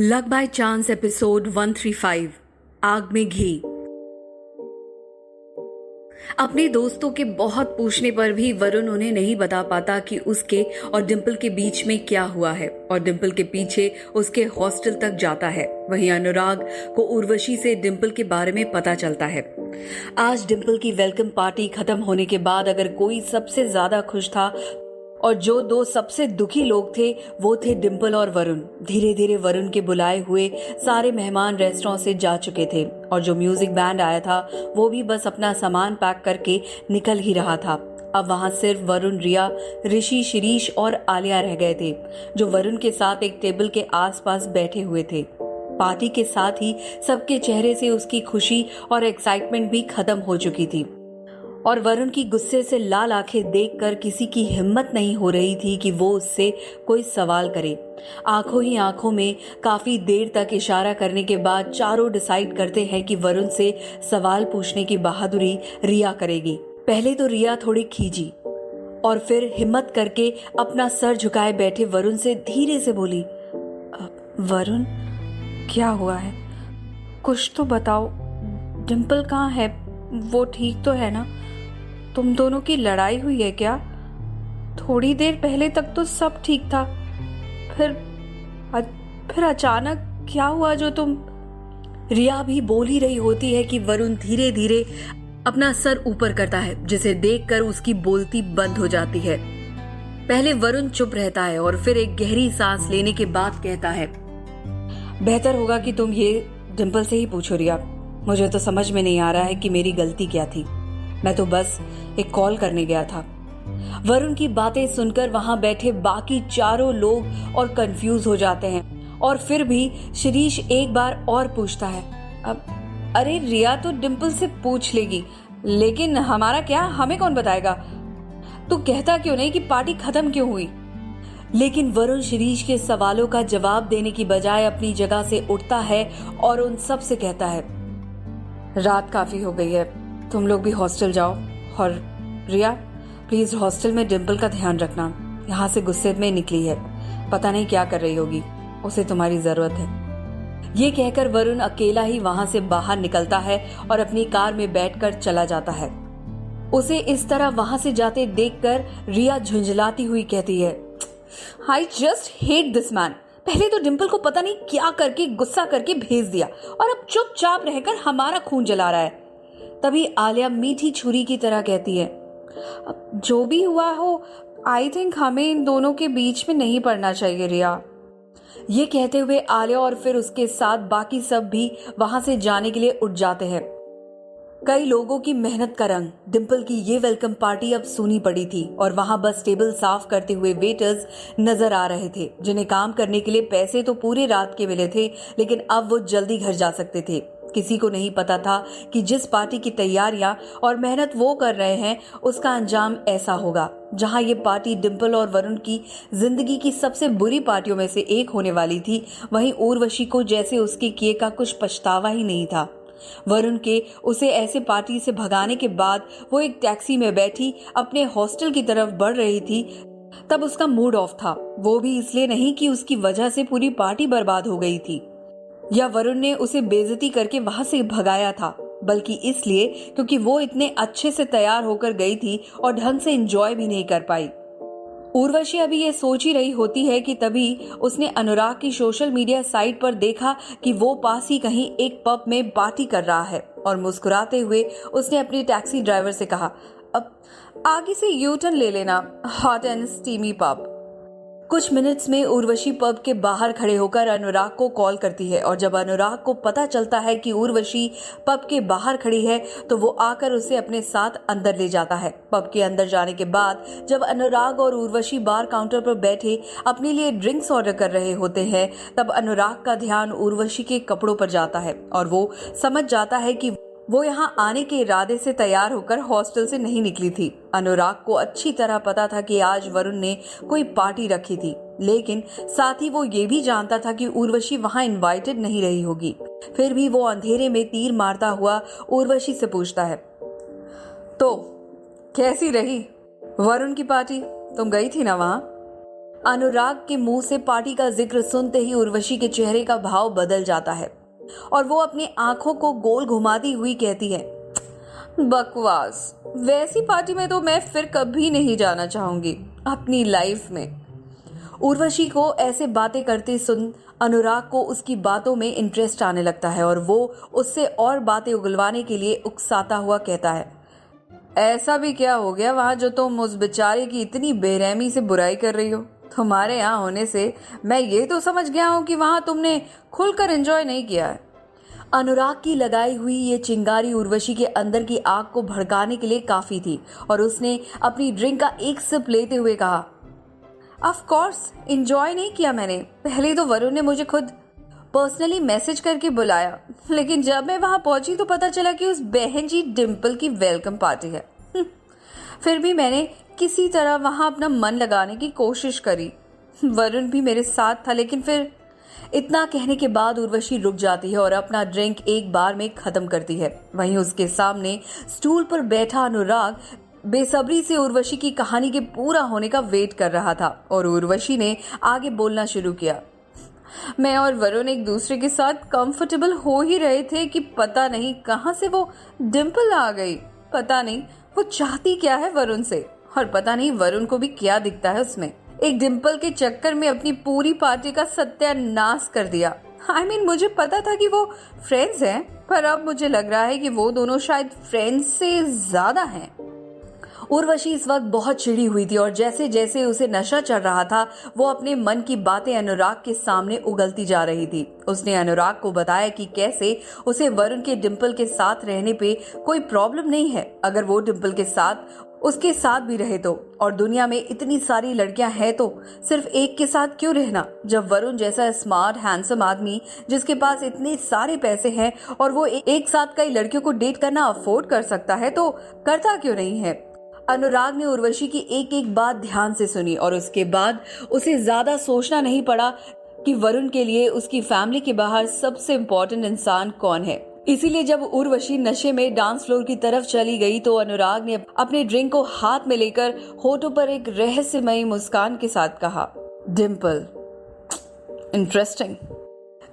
Luck by chance episode 135 आग में घी। अपने दोस्तों के बहुत पूछने पर भी वरुण उन्हें नहीं बता पाता कि उसके और डिंपल के बीच में क्या हुआ है और डिंपल के पीछे उसके हॉस्टल तक जाता है। वहीं अनुराग को उर्वशी से डिंपल के बारे में पता चलता है। आज डिंपल की वेलकम पार्टी खत्म होने के बाद अगर कोई सबसे ज्यादा खुश था और जो दो सबसे दुखी लोग थे वो थे डिंपल और वरुण। धीरे धीरे वरुण के बुलाए हुए सारे मेहमान रेस्टोरेंट से जा चुके थे और जो म्यूजिक बैंड आया था वो भी बस अपना सामान पैक करके निकल ही रहा था। अब वहां सिर्फ वरुण, रिया, ऋषि, शिरीष और आलिया रह गए थे जो वरुण के साथ एक टेबल के आसपास बैठे हुए थे। पार्टी के साथ ही सबके चेहरे से उसकी खुशी और एक्साइटमेंट भी खत्म हो चुकी थी और वरुण की गुस्से से लाल आंखें देखकर किसी की हिम्मत नहीं हो रही थी कि वो उससे कोई सवाल करे। आंखों ही आंखों में काफी देर तक इशारा करने के बाद चारों डिसाइड करते हैं कि वरुण से सवाल पूछने की बहादुरी रिया करेगी। पहले तो रिया थोड़ी खींची और फिर हिम्मत करके अपना सर झुकाए बैठे वरुण से धीरे से बोली, वरुण क्या हुआ है? कुछ तो बताओ। डिंपल कहाँ है? वो ठीक तो है ना? तुम दोनों की लड़ाई हुई है क्या? थोड़ी देर पहले तक तो सब ठीक था, फिर अचानक क्या हुआ जो तुम? रिया भी बोल ही रही होती है कि वरुण धीरे धीरे अपना सर ऊपर करता है जिसे देखकर उसकी बोलती बंद हो जाती है। पहले वरुण चुप रहता है और फिर एक गहरी सांस लेने के बाद कहता है, बेहतर होगा कि तुम ये डिंपल से ही पूछो रिया। मुझे तो समझ में नहीं आ रहा है कि मेरी गलती क्या थी। मैं तो बस एक कॉल करने गया था। वरुण की बातें सुनकर वहां बैठे बाकी चारों लोग और कंफ्यूज हो जाते हैं और फिर भी शिरीष एक बार और पूछता है, अब अरे रिया तो डिंपल से पूछ लेगी, लेकिन हमारा क्या, हमें कौन बताएगा? तू कहता क्यों नहीं कि पार्टी खत्म क्यों हुई? लेकिन वरुण शिरीष के सवालों का जवाब देने की बजाय अपनी जगह से उठता है और उन सब से कहता है, रात काफी हो गई है, तुम लोग भी हॉस्टल जाओ और रिया प्लीज हॉस्टल में डिंपल का ध्यान रखना। यहाँ से गुस्से में निकली है, पता नहीं क्या कर रही होगी, उसे तुम्हारी जरूरत है। ये कहकर वरुण अकेला ही वहां से बाहर निकलता है और अपनी कार में बैठकर चला जाता है। उसे इस तरह वहां से जाते देखकर रिया झुंझलाती हुई कहती है, I just hate this man. पहले तो डिंपल को पता नहीं क्या करके गुस्सा करके भेज दिया और अब चुपचाप रहकर हमारा खून जला रहा है। तभी आलिया मीठी छुरी की तरह कहती है, जो भी हुआ हो, आई थिंक हमें इन दोनों के बीच में नहीं पड़ना चाहिए रिया। ये कहते हुए आलिया और फिर उसके साथ बाकी सब भी वहां से जाने के लिए उठ जाते हैं। कई लोगों की मेहनत का रंग डिंपल की ये वेलकम पार्टी अब सूनी पड़ी थी और वहां बस टेबल साफ करते हुए वेटर्स नजर आ रहे थे जिन्हें काम करने के लिए पैसे तो पूरे रात के मिले थे, लेकिन अब वो जल्दी घर जा सकते थे। किसी को नहीं पता था कि जिस पार्टी की तैयारियां और मेहनत वो कर रहे हैं उसका अंजाम ऐसा होगा। जहां ये पार्टी डिंपल और वरुण की जिंदगी की सबसे बुरी पार्टियों में से एक होने वाली थी, वहीं उर्वशी को जैसे उसके किए का कुछ पछतावा ही नहीं था। वरुण के उसे ऐसे पार्टी से भगाने के बाद वो एक टैक्सी में बैठी अपने हॉस्टल की तरफ बढ़ रही थी, तब उसका मूड ऑफ था। वो भी इसलिए नहीं कि उसकी वजह से पूरी पार्टी बर्बाद हो गई थी या वरुण ने उसे बेइज्जती करके वहां से भगाया था, बल्कि इसलिए क्योंकि वो इतने अच्छे से तैयार होकर गई थी और ढंग से एंजॉय भी नहीं कर पाई। उर्वशी अभी ये सोच ही रही होती है कि तभी उसने अनुराग की सोशल मीडिया साइट पर देखा कि वो पास ही कहीं एक पब में पार्टी कर रहा है और मुस्कुराते हुए उसने अपनी टैक्सी ड्राइवर से कहा, अब आगे से यू टर्न ले लेना, हॉट एंड स्टीमी पब। कुछ मिनट्स में उर्वशी पब के बाहर खड़े होकर अनुराग को कॉल करती है और जब अनुराग को पता चलता है कि उर्वशी पब के बाहर खड़ी है तो वो आकर उसे अपने साथ अंदर ले जाता है। पब के अंदर जाने के बाद जब अनुराग और उर्वशी बार काउंटर पर बैठे अपने लिए ड्रिंक्स ऑर्डर कर रहे होते हैं तब अनुराग का ध्यान उर्वशी के कपड़ों पर जाता है और वो समझ जाता है कि वो यहाँ आने के इरादे से तैयार होकर हॉस्टल से नहीं निकली थी। अनुराग को अच्छी तरह पता था कि आज वरुण ने कोई पार्टी रखी थी, लेकिन साथ ही वो ये भी जानता था कि उर्वशी वहां इनवाइटेड नहीं रही होगी। फिर भी वो अंधेरे में तीर मारता हुआ उर्वशी से पूछता है, तो कैसी रही वरुण की पार्टी? तुम गई थी ना वहां? अनुराग के मुंह से पार्टी का जिक्र सुनते ही उर्वशी के चेहरे का भाव बदल जाता है और वो अपनी आंखों को गोल घुमाती हुई कहती है, बकवास, वैसी पार्टी में तो मैं फिर कभी नहीं जाना चाहूंगी अपनी लाइफ में। उर्वशी को ऐसे बातें करते सुन अनुराग को उसकी बातों में इंटरेस्ट आने लगता है और वो उससे और बातें उगलवाने के लिए उकसाता हुआ कहता है, ऐसा भी क्या हो गया वहां जो तुम उस बेचारे की इतनी बेरहमी से बुराई कर रही हो? तुम्हारे यहाँ होने से मैं ये तो समझ गया हूँ कि वहां तुमने खुलकर एंजॉय नहीं किया है। अनुराग की लगाई हुई ये चिंगारी उर्वशी के अंदर की आग को भड़काने के लिए काफी थी और उसने अपनी ड्रिंक का एक सिप लेते हुए कहा, ऑफ कोर्स एंजॉय नहीं किया मैंने। पहले तो वरुण ने मुझे खुद पर्सनली मैसेज करके बुलाया, लेकिन जब मैं वहां पहुंची तो पता चला कि उस बहन जी डिम्पल की वेलकम पार्टी है। फिर भी मैंने किसी तरह वहां अपना मन लगाने की कोशिश करी। वरुण भी मेरे साथ था, लेकिन फिर इतना कहने के बाद उर्वशी रुक जाती है और अपना ड्रिंक एक बार में खत्म करती है। वहीं उसके सामने स्टूल पर बैठा अनुराग बेसब्री से उर्वशी की कहानी के पूरा होने का वेट कर रहा था और उर्वशी ने आगे बोलना शुरू किया, मैं और वरुण एक दूसरे के साथ कंफर्टेबल हो ही रहे थे कि पता नहीं कहां से वो डिम्पल आ गई। पता नहीं वो चाहती क्या है वरुण से और पता नहीं वरुण को भी क्या दिखता है उसमें। एक डिम्पल के चक्कर में अपनी पूरी पार्टी का सत्यानाश कर दिया। I mean, मुझे पता था कि वो फ्रेंड्स हैं, पर अब मुझे लग रहा है कि वो दोनों शायद फ्रेंड्स से ज्यादा हैं। उर्वशी इस वक्त बहुत चिढ़ी हुई थी और जैसे जैसे उसे नशा चढ़ रहा था वो अपने मन की बातें अनुराग के सामने उगलती जा रही थी। उसने अनुराग को बताया कि कैसे उसे वरुण के डिम्पल के साथ रहने पे कोई प्रॉब्लम नहीं है अगर वो डिम्पल के साथ उसके साथ भी रहे तो, और दुनिया में इतनी सारी लड़कियां हैं तो सिर्फ एक के साथ क्यों रहना। जब वरुण जैसा स्मार्ट हैंडसम आदमी जिसके पास इतने सारे पैसे हैं और वो एक साथ कई लड़कियों को डेट करना अफोर्ड कर सकता है तो करता क्यों नहीं है। अनुराग ने उर्वशी की एक एक बात ध्यान से सुनी और उसके बाद उसे ज्यादा सोचना नहीं पड़ा कि वरुण के लिए उसकी फैमिली के बाहर सबसे इम्पोर्टेंट इंसान कौन है। इसीलिए जब उर्वशी नशे में डांस फ्लोर की तरफ चली गई तो अनुराग ने अपने ड्रिंक को हाथ में लेकर होठों पर एक रहस्यमयी मुस्कान के साथ कहा, डिम्पल, इंटरेस्टिंग।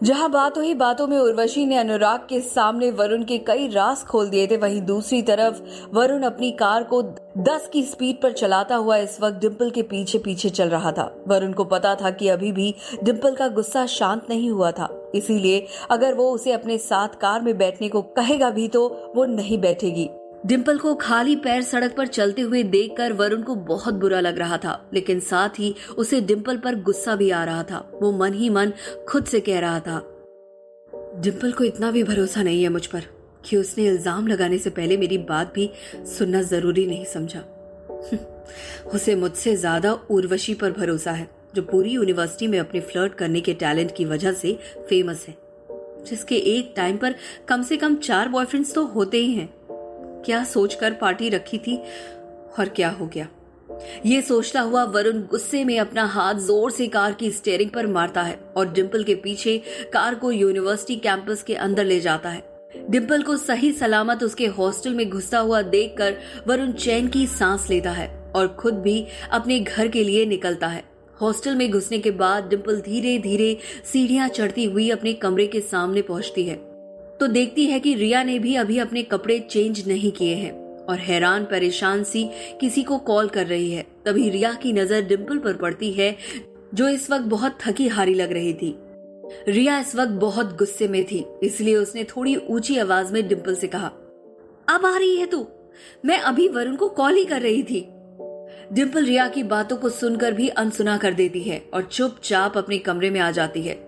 जहां बातों ही बातों में उर्वशी ने अनुराग के सामने वरुण के कई राज खोल दिए थे, वहीं दूसरी तरफ वरुण अपनी कार को 10 की स्पीड पर चलाता हुआ इस वक्त डिम्पल के पीछे पीछे चल रहा था। वरुण को पता था कि अभी भी डिम्पल का गुस्सा शांत नहीं हुआ था, इसीलिए अगर वो उसे अपने साथ कार में बैठने को कहेगा भी तो वो नहीं बैठेगी। डिम्पल को खाली पैर सड़क पर चलते हुए देखकर वरुण को बहुत बुरा लग रहा था, लेकिन साथ ही उसे डिम्पल पर गुस्सा भी आ रहा था। वो मन ही मन खुद से कह रहा था, डिम्पल को इतना भी भरोसा नहीं है मुझ पर कि उसने इल्जाम लगाने से पहले मेरी बात भी सुनना जरूरी नहीं समझा। उसे मुझसे ज्यादा उर्वशी पर भरोसा है, जो पूरी यूनिवर्सिटी में अपने फ्लर्ट करने के टैलेंट की वजह से फेमस है, जिसके एक टाइम पर कम से कम 4 बॉयफ्रेंड्स तो होते ही हैं। क्या सोचकर पार्टी रखी थी और क्या हो गया। ये सोचता हुआ वरुण गुस्से में अपना हाथ जोर से कार की स्टीयरिंग पर मारता है और डिम्पल के पीछे कार को यूनिवर्सिटी कैंपस के अंदर ले जाता है। डिम्पल को सही सलामत उसके हॉस्टल में घुसता हुआ देखकर वरुण चैन की सांस लेता है और खुद भी अपने घर के लिए निकलता है। हॉस्टल में घुसने के बाद डिम्पल धीरे धीरे सीढ़ियां चढ़ती हुई अपने कमरे के सामने पहुंचती है तो देखती है कि रिया ने भी अभी अपने कपड़े चेंज नहीं किए हैं और हैरान परेशान सी किसी को कॉल कर रही है। तभी रिया की नजर डिम्पल पर पड़ती है, जो इस वक्त बहुत थकी हारी लग रही थी। रिया इस वक्त बहुत गुस्से में थी, इसलिए उसने थोड़ी ऊंची आवाज में डिम्पल से कहा, अब आ रही है तू? मैं अभी वरुण को कॉल ही कर रही थी। डिम्पल रिया की बातों को सुनकर भी अनसुना कर देती है और चुपचाप अपने कमरे में आ जाती है।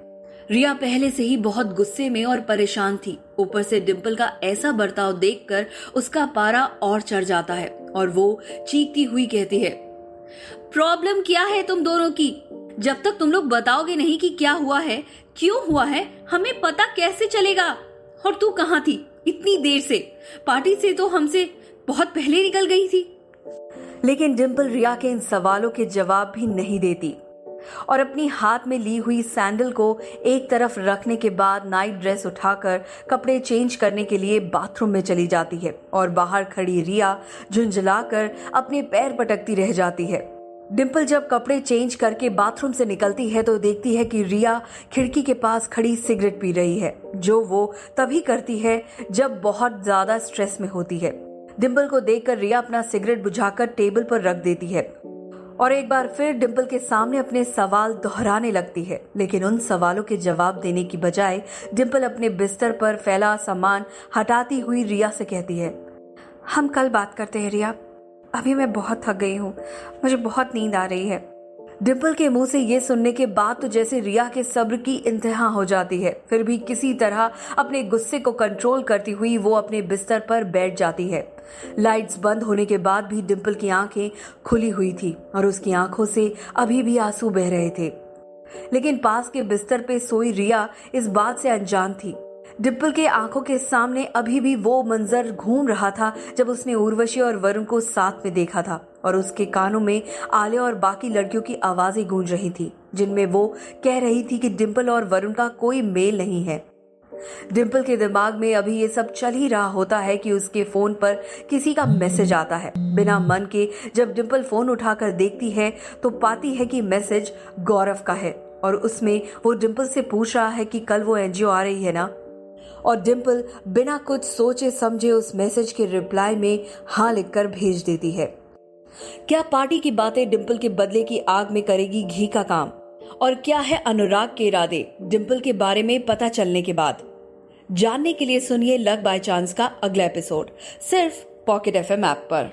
रिया पहले से ही बहुत गुस्से में और परेशान थी, ऊपर से डिम्पल का ऐसा बर्ताव देखकर उसका पारा और चढ़ जाता है और वो चीखती हुई कहती है, प्रॉब्लम क्या है तुम दोनों की? जब तक तुम लोग बताओगे नहीं कि क्या हुआ है, क्यों हुआ है, हमें पता कैसे चलेगा? और तू कहाँ थी इतनी देर से? पार्टी से तो हमसे बहुत पहले निकल गई थी। लेकिन डिम्पल रिया के इन सवालों के जवाब भी नहीं देती और अपनी हाथ में ली हुई सैंडल को एक तरफ रखने के बाद नाइट ड्रेस उठाकर कपड़े चेंज करने के लिए बाथरूम में चली जाती है और बाहर खड़ी रिया झुंझलाकर अपने पैर पटकती रह जाती है। डिम्पल जब कपड़े चेंज करके बाथरूम से निकलती है तो देखती है कि रिया खिड़की के पास खड़ी सिगरेट पी रही है, जो वो तभी करती है जब बहुत ज्यादा स्ट्रेस में होती है। डिम्पल को देखकर रिया अपना सिगरेट बुझाकर टेबल पर रख देती है और एक बार फिर डिम्पल के सामने अपने सवाल दोहराने लगती है। लेकिन उन सवालों के जवाब देने की बजाय डिम्पल अपने बिस्तर पर फैला सामान हटाती हुई रिया से कहती है, हम कल बात करते हैं रिया, अभी मैं बहुत थक गई हूँ, मुझे बहुत नींद आ रही है। डिम्पल के मुंह से ये सुनने के बाद तो जैसे रिया के सब्र की इंतहा हो जाती है। फिर भी किसी तरह अपने गुस्से को कंट्रोल करती हुई वो अपने बिस्तर पर बैठ जाती है। लाइट्स बंद होने के बाद भी डिम्पल की आंखें खुली हुई थी और उसकी आंखों से अभी भी आंसू बह रहे थे। लेकिन पास के बिस्तर पे सोई रिया इस बात से अनजान थी। डिम्पल के आंखों के सामने अभी भी वो मंजर घूम रहा था जब उसने उर्वशी और वरुण को साथ में देखा था और उसके कानों में आलिया और बाकी लड़कियों की आवाजें गूंज रही थी, जिनमें वो कह रही थी कि डिम्पल और वरुण का कोई मेल नहीं है। डिम्पल के दिमाग में अभी ये सब चल ही रहा होता है कि उसके फोन पर किसी का मैसेज आता है। बिना मन के जब डिम्पल फोन उठाकर देखती है तो पाती है कि मैसेज गौरव का है और उसमें वो डिम्पल से पूछ रहा है कि कल वो एनजीओ आ रही है ना। और डिम्पल बिना कुछ सोचे समझे उस मैसेज के रिप्लाई में हाँ लिखकर भेज देती है। क्या पार्टी की बातें डिम्पल के बदले की आग में करेगी घी का काम? और क्या है अनुराग के इरादे डिम्पल के बारे में पता चलने के बाद? जानने के लिए सुनिए लक बाय चांस का अगला एपिसोड सिर्फ पॉकेट एफएम ऐप पर।